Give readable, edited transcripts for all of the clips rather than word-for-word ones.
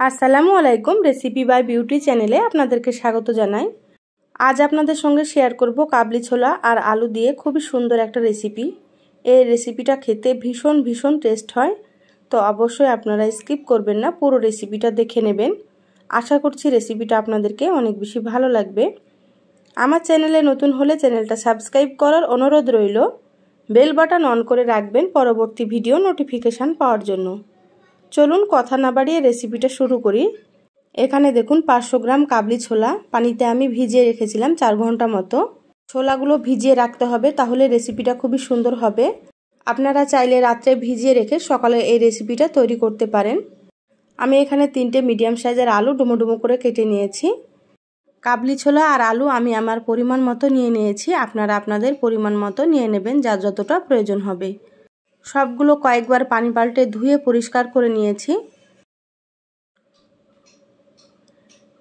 আসসালামু আলাইকুম। Recipe by beauty চ্যানেলে আপনাদেরকে স্বাগত জানাই। আজ আপনাদের সঙ্গে শেয়ার করব কাবলি ছোলা আর আলু দিয়ে খুবই সুন্দর একটা রেসিপি। এই রেসিপিটা খেতে ভীষণ টেস্ট হয়, তো অবশ্যই আপনারা স্কিপ করবেন না, পুরো রেসিপিটা দেখে নেবেন। আশা করছি রেসিপিটা আপনাদেরকে অনেক বেশি ভালো লাগবে। আমার চ্যানেলে নতুন হলে চ্যানেলটা সাবস্ক্রাইব করার অনুরোধ রইল। বেল বাটন অন করে রাখবেন পরবর্তী ভিডিও নোটিফিকেশান পাওয়ার জন্য। চলুন কথা না বাড়িয়ে রেসিপিটা শুরু করি। এখানে দেখুন 500 গ্রাম কাবলি ছোলা পানিতে আমি ভিজিয়ে রেখেছিলাম 4 ঘন্টা মতো। ছোলাগুলো ভিজিয়ে রাখতে হবে, তাহলে রেসিপিটা খুবই সুন্দর হবে। আপনারা চাইলে রাত্রে ভিজিয়ে রেখে সকালে এই রেসিপিটা তৈরি করতে পারেন। আমি এখানে 3টে মিডিয়াম সাইজের আলু ডুমো ডুমো করে কেটে নিয়েছি। কাবলি ছোলা আর আলু আমি আমার পরিমাণ মতো নিয়ে নিয়েছি, আপনারা আপনাদের পরিমাণ মতো নিয়ে নেবেন, যা যতটা প্রয়োজন হবে। সবগুলো কয়েকবার পানি পাল্টে ধুয়ে পরিষ্কার করে নিয়েছি।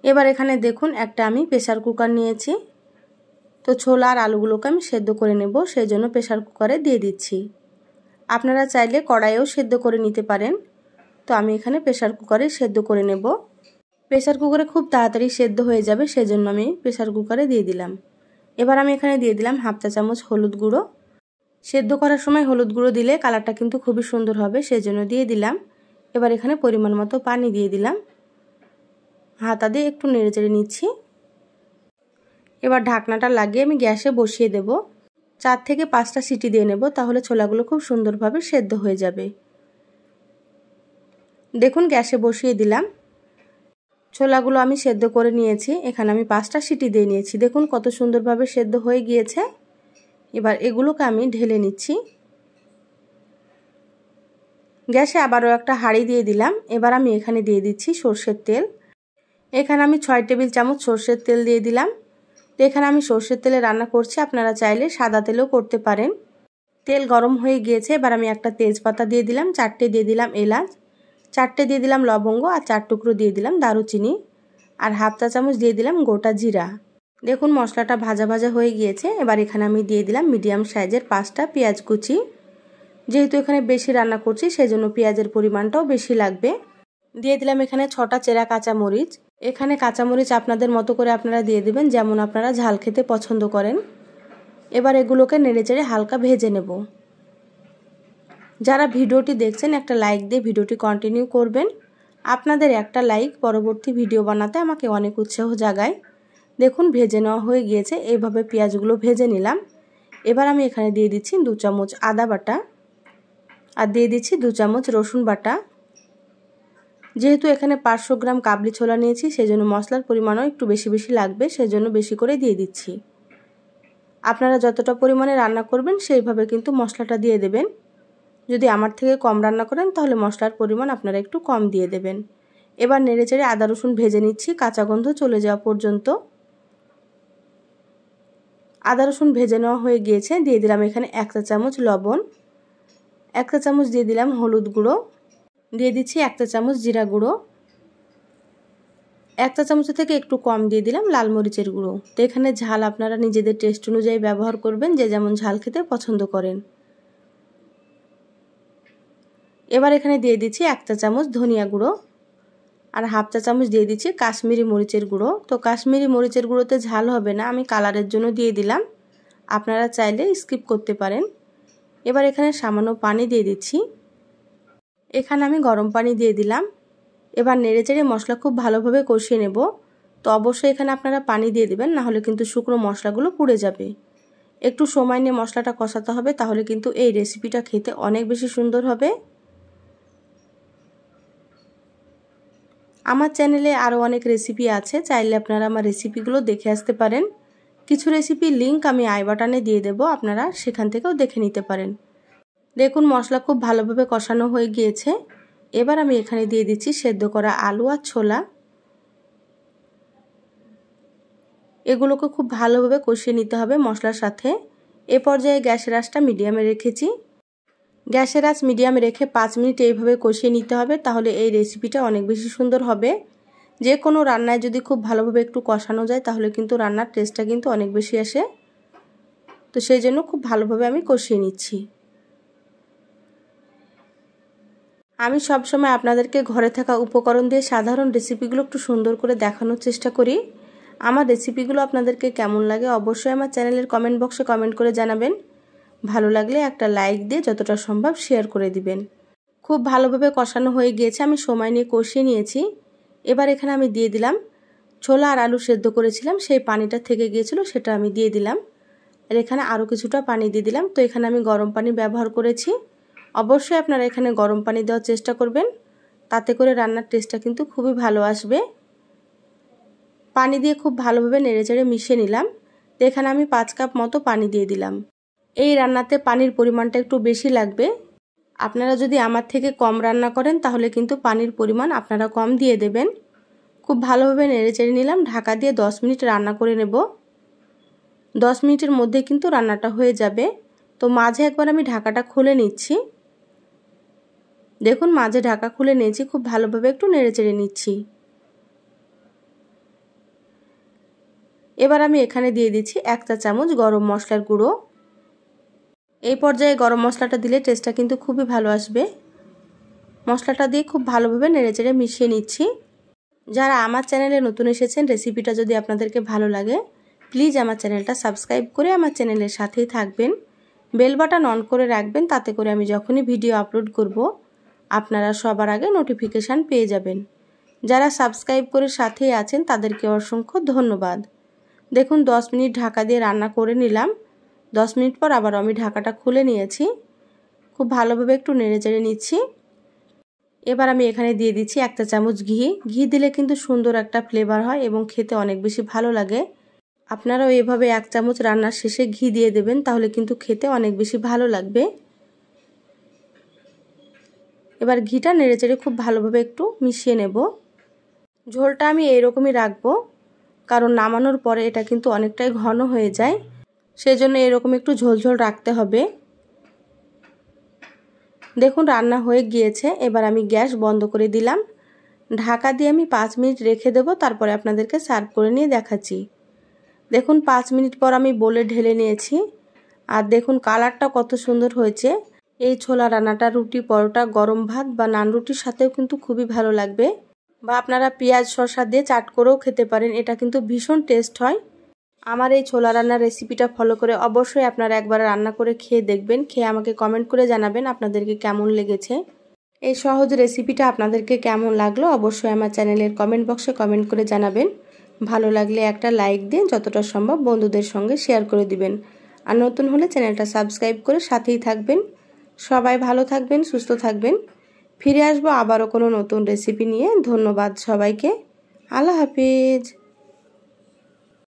এবার এখানে দেখুন একটা আমি প্রেসার কুকার নিয়েছি। তো ছোলা আর আলুগুলোকে আমি সেদ্ধ করে নেব, সেই জন্য প্রেসার কুকারে দিয়ে দিচ্ছি। আপনারা চাইলে কড়াইয়েও সেদ্ধ করে নিতে পারেন, তো আমি এখানে প্রেসার কুকারে সেদ্ধ করে নেব। প্রেসার কুকারে খুব তাড়াতাড়ি সেদ্ধ হয়ে যাবে, সেজন্য আমি প্রেসার কুকারে দিয়ে দিলাম। এবার আমি এখানে দিয়ে দিলাম 1/2 চা চামচ হলুদ গুঁড়ো। সেদ্ধ করার সময় হলুদ গুঁড়ো দিলে কালারটা কিন্তু খুবই সুন্দর হবে, সেজন্য দিয়ে দিলাম। এবার এখানে পরিমাণ মতো পানি দিয়ে দিলাম। হাতা দিয়ে একটু নেড়েচেড়ে নিচ্ছি। এবার ঢাকনাটা লাগিয়ে আমি গ্যাসে বসিয়ে দেব। 4 থেকে 5টা সিটি দিয়ে নেব, তাহলে ছোলাগুলো খুব সুন্দরভাবে সেদ্ধ হয়ে যাবে। দেখুন গ্যাসে বসিয়ে দিলাম। ছোলাগুলো আমি সেদ্ধ করে নিয়েছি। এখানে আমি 5টা সিটি দিয়ে নিয়েছি। দেখুন কত সুন্দরভাবে সেদ্ধ হয়ে গিয়েছে। এবার এগুলোকে আমি ঢেলে নিচ্ছি। গ্যাসে আবারও একটা হাঁড়ি দিয়ে দিলাম। এবার আমি এখানে দিয়ে দিচ্ছি সরষের তেল। এখানে আমি 6 টেবিল চামচ সরষের তেল দিয়ে দিলাম। তো এখানে আমি সরষের তেলে রান্না করছি, আপনারা চাইলে সাদা তেলেও করতে পারেন। তেল গরম হয়ে গিয়েছে। এবার আমি একটা তেজপাতা দিয়ে দিলাম, 4টে দিয়ে দিলাম এলাচ, 4টে দিয়ে দিলাম লবঙ্গ, আর 4 টুকরো দিয়ে দিলাম দারুচিনি, আর 1/2 চা চামচ দিয়ে দিলাম গোটা জিরা। দেখুন মশলাটা ভাজা ভাজা হয়ে গিয়েছে। এবার এখানে আমি দিয়ে দিলাম মিডিয়াম সাইজের 5টা পেঁয়াজ কুচি। যেহেতু এখানে বেশি রান্না করছি, সেজন্য পেঁয়াজের পরিমাণটাও বেশি লাগবে। দিয়ে দিলাম এখানে 6টা চেরা কাঁচামরিচ। এখানে কাঁচামরিচ আপনাদের মতো করে আপনারা দিয়ে দিবেন, যেমন আপনারা ঝাল খেতে পছন্দ করেন। এবার এগুলোকে নেড়েচেড়ে হালকা ভেজে নেব। যারা ভিডিওটি দেখছেন একটা লাইক দিয়ে ভিডিওটি কন্টিনিউ করবেন। আপনাদের একটা লাইক পরবর্তী ভিডিও বানাতে আমাকে অনেক উৎসাহ জাগায়। দেখুন ভেজে নেওয়া হয়ে গিয়েছে। এইভাবে পেঁয়াজগুলো ভেজে নিলাম। এবার আমি এখানে দিয়ে দিচ্ছি 2 চামচ আদা বাটা, আর দিয়ে দিচ্ছি 2 চামচ রসুন বাটা। যেহেতু এখানে 500 গ্রাম কাবলি ছোলা নিয়েছি, সেজন্য মশলার পরিমাণও একটু বেশি লাগবে, সেজন্য বেশি করে দিয়ে দিচ্ছি। আপনারা যতটা পরিমাণে রান্না করবেন সেইভাবে কিন্তু মশলাটা দিয়ে দেবেন। যদি আমার থেকে কম রান্না করেন তাহলে মশলার পরিমাণ আপনারা একটু কম দিয়ে দেবেন। এবার নেড়েচেড়ে আদা রসুন ভেজে নিচ্ছি কাঁচা গন্ধ চলে যাওয়া পর্যন্ত। আদা রসুন ভেজে নেওয়া হয়ে গিয়েছে। দিয়ে দিলাম এখানে 1 চা চামচ লবণ, 1 চা চামচ দিয়ে দিলাম হলুদ গুঁড়ো, দিয়ে দিচ্ছি 1 চা চামচ জিরা গুঁড়ো, 1 চা চামচের থেকে একটু কম দিয়ে দিলাম লাল মরিচের গুঁড়ো। তো এখানে ঝাল আপনারা নিজেদের টেস্ট অনুযায়ী ব্যবহার করবেন, যে যেমন ঝাল খেতে পছন্দ করেন। এবার এখানে দিয়ে দিচ্ছি 1 চা চামচ ধনিয়া গুঁড়ো, আর 1/2 চা চামচ দিয়ে দিচ্ছি কাশ্মীরি মরিচের গুঁড়ো। তো কাশ্মীরি মরিচের গুঁড়োতে ঝাল হবে না, আমি কালারের জন্য দিয়ে দিলাম, আপনারা চাইলে স্কিপ করতে পারেন। এবার এখানে সামান্য পানি দিয়ে দিচ্ছি। এখানে আমি গরম পানি দিয়ে দিলাম। এবার নেড়েচেড়ে মশলা খুব ভালোভাবে কষিয়ে নেব। তো অবশ্যই এখানে আপনারা পানি দিয়ে দিবেন, না হলে কিন্তু শুকনো মশলাগুলো পুড়ে যাবে। একটু সময় নিয়ে মশলাটা কষাতে হবে, তাহলে কিন্তু এই রেসিপিটা খেতে অনেক বেশি সুন্দর হবে। আমার চ্যানেলে আরও অনেক রেসিপি আছে, চাইলে আপনারা আমার রেসিপিগুলো দেখে আসতে পারেন। কিছু রেসিপির লিঙ্ক আমি আই বাটনে দিয়ে দেব, আপনারা সেখান থেকেও দেখে নিতে পারেন। দেখুন মশলা খুব ভালোভাবে কষানো হয়ে গিয়েছে। এবার আমি এখানে দিয়ে দিচ্ছি সেদ্ধ করা আলু আর ছোলা। এগুলোকে খুব ভালোভাবে কষিয়ে নিতে হবে মশলার সাথে। এ পর্যায়ে গ্যাসের আঁচটা মিডিয়ামে রেখেছি। গ্যাসের আঁচ মিডিয়ামে রেখে 5 মিনিট এইভাবে কষিয়ে নিতে হবে, তাহলে এই রেসিপিটা অনেক বেশি সুন্দর হবে। যে কোনো রান্নায় যদি খুব ভালোভাবে একটু কষানো যায়, তাহলে কিন্তু রান্নার টেস্টটা কিন্তু অনেক বেশি আসে। তো সেই জন্য খুব ভালোভাবে আমি কষিয়ে নিচ্ছি। আমি সবসময় আপনাদেরকে ঘরে থাকা উপকরণ দিয়ে সাধারণ রেসিপিগুলো একটু সুন্দর করে দেখানোর চেষ্টা করি। আমার রেসিপিগুলো আপনাদেরকে কেমন লাগে অবশ্যই আমার চ্যানেলের কমেন্ট বক্সে কমেন্ট করে জানাবেন। ভালো লাগলে একটা লাইক দিয়ে যতটা সম্ভব শেয়ার করে দিবেন। খুব ভালোভাবে কষানো হয়ে গিয়েছে, আমি সময় নিয়ে কষিয়ে নিয়েছি। এবার এখানে আমি দিয়ে দিলাম ছোলা আর আলু সেদ্ধ করেছিলাম, সেই পানিটা থেকে গিয়েছিল সেটা আমি দিয়ে দিলাম। আর এখানে আরও কিছুটা পানি দিয়ে দিলাম। তো এখানে আমি গরম পানি ব্যবহার করেছি। অবশ্যই আপনারা এখানে গরম পানি দেওয়ার চেষ্টা করবেন, তাতে করে রান্নার টেস্টটা কিন্তু খুবই ভালো আসবে। পানি দিয়ে খুব ভালোভাবে নেড়েচেড়ে মিশিয়ে নিলাম। তো এখানে আমি 5 কাপ মতো পানি দিয়ে দিলাম। এই রান্নাতে পানির পরিমাণটা একটু বেশি লাগবে। আপনারা যদি আমার থেকে কম রান্না করেন তাহলে কিন্তু পানির পরিমাণ আপনারা কম দিয়ে দেবেন। খুব ভালোভাবে নেড়েচেড়ে নিলাম। ঢাকা দিয়ে 10 মিনিট রান্না করে নেব। 10 মিনিটের মধ্যে কিন্তু রান্নাটা হয়ে যাবে। তো মাঝে একবার আমি ঢাকাটা খুলে নিচ্ছি। দেখুন মাঝে ঢাকা খুলে নিয়েছি, খুব ভালোভাবে একটু নেড়েচেড়ে নিচ্ছি। এবার আমি এখানে দিয়ে দিচ্ছি 1 চা চামচ গরম মশলার গুঁড়ো। এই পর্যায়ে গরম মশলাটা দিলে টেস্টটা কিন্তু খুবই ভালো আসবে। মশলাটা দিয়ে খুব ভালোভাবে নেড়েচেড়ে মিশিয়ে নিচ্ছি। যারা আমার চ্যানেলে নতুন এসেছেন, রেসিপিটা যদি আপনাদেরকে ভালো লাগে প্লিজ আমার চ্যানেলটা সাবস্ক্রাইব করে আমার চ্যানেলের সাথেই থাকবেন। বেল বাটন অন করে রাখবেন, তাতে করে আমি যখনই ভিডিও আপলোড করব আপনারা সবার আগে নোটিফিকেশান পেয়ে যাবেন। যারা সাবস্ক্রাইব করে সাথেই আছেন তাদেরকে অসংখ্য ধন্যবাদ। দেখুন 10 মিনিট ঢাকা দিয়ে রান্না করে নিলাম। 10 মিনিট পর আবার আমি ঢাকাটা খুলে নিয়েছি। খুব ভালোভাবে একটু নেড়েচেড়ে নিচ্ছি। এবার আমি এখানে দিয়ে দিচ্ছি 1 চা চামচ ঘি। ঘি দিলে কিন্তু সুন্দর একটা ফ্লেভার হয় এবং খেতে অনেক বেশি ভালো লাগে। আপনারাও এভাবে 1 চামচ রান্নার শেষে ঘি দিয়ে দেবেন, তাহলে কিন্তু খেতে অনেক বেশি ভালো লাগবে। এবার ঘিটা নেড়েচেড়ে খুব ভালোভাবে একটু মিশিয়ে নেব। ঝোলটা আমি এইরকমই রাখবো, কারণ নামানোর পরে এটা কিন্তু অনেকটাই ঘন হয়ে যায়, সেজন্য এরকম একটু ঝোলঝোল রাখতে হবে। দেখুন রান্না হয়ে গিয়েছে। এবার আমি গ্যাস বন্ধ করে দিলাম। ঢাকা দিয়ে আমি 5 মিনিট রেখে দেব, তারপরে আপনাদেরকে সার্ভ করে নিয়ে দেখাচ্ছি। দেখুন 5 মিনিট পর আমি বলে ঢেলে নিয়েছি। আর দেখুন কালারটা কত সুন্দর হয়েছে। এই ছোলা রান্নাটা রুটি, পরোটা, গরম ভাত বা নান রুটির সাথেও কিন্তু খুবই ভালো লাগবে। বা আপনারা পেঁয়াজ শসা দিয়ে চাট করেও খেতে পারেন, এটা কিন্তু ভীষণ টেস্ট হয়। আমার এই ছোলা রান্নার রেসিপিটা ফলো করে অবশ্যই আপনারা একবার রান্না করে খেয়ে দেখবেন। খেয়ে আমাকে কমেন্ট করে জানাবেন আপনাদেরকে কেমন লেগেছে। এই সহজ রেসিপিটা আপনাদেরকে কেমন লাগলো অবশ্যই আমার চ্যানেলের কমেন্ট বক্সে কমেন্ট করে জানাবেন। ভালো লাগলে একটা লাইক দিন, যতটা সম্ভব বন্ধুদের সঙ্গে শেয়ার করে দিবেন। আর নতুন হলে চ্যানেলটা সাবস্ক্রাইব করে সাথেই থাকবেন। সবাই ভালো থাকবেন, সুস্থ থাকবেন। ফিরে আসবো আবারও কোনো নতুন রেসিপি নিয়ে। ধন্যবাদ সবাইকে। আল্লাহ হাফিজ।